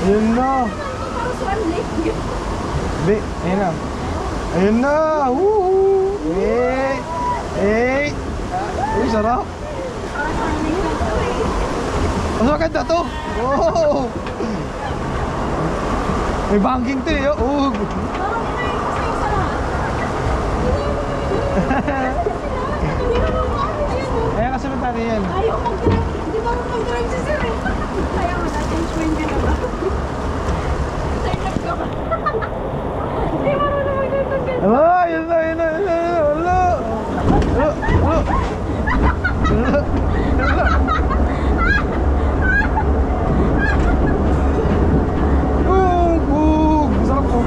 Ayun na. Be, ayun na. Ayun na. Woohoo. Uy, sarap. Mas maganda to. Oh. May banking to eh. Oh. Kaya kasunod natin yan. Ayaw mag-drive. Hindi ba mag-drive si Sir eh? Kaya mo natin, 20 na ba? Sir, nagka ba? Hindi mo na mag-drive. Hello, yun na. Hello. Sarap po.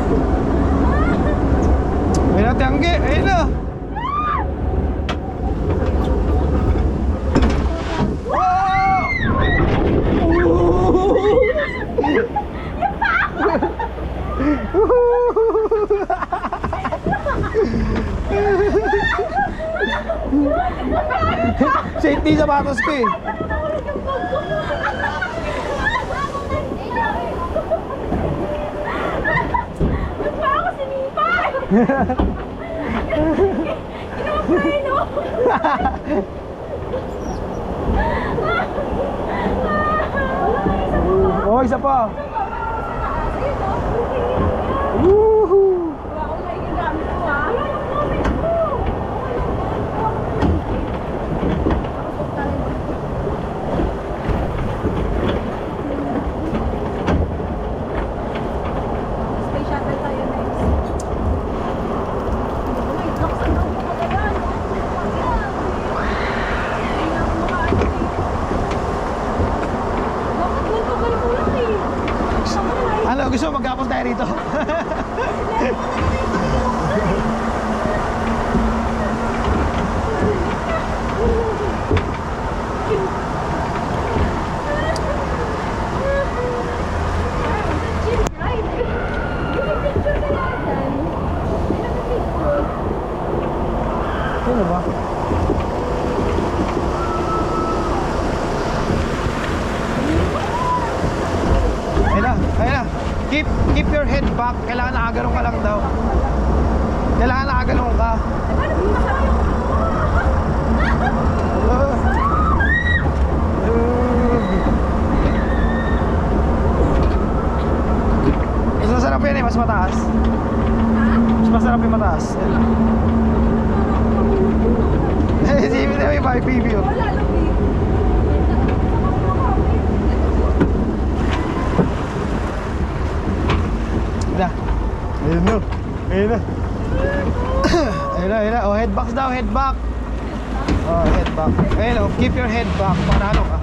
Ayun na, tiyangge. Ayun na. Safety sapatos ko eh. Nagpa ako sinipay! Kinapay, no? Oh, isa pa. Woohoo! Wala akong may gamit ko, ha? Wala akong gamit ko! Space shuttle tayo next. Ay, laksan daw ko kagayan. Bakit ganito ganito lang eh? Ano, gusto mo maghapon tayo rito? Sino ba? Ayun na. Keep your head back. Kailangan nakaganong ka lang daw. Kailangan nakaganong ka. Mas masarap yan eh, mas mataas. Mas masarap yung mataas. Sige na may PB yun. Wala lang eh. Na. Ayun na. Ayun na. Ayun na. Oh, head back daw, head back. Oh, head back. Ayun oh, keep your head back. Para ano ka?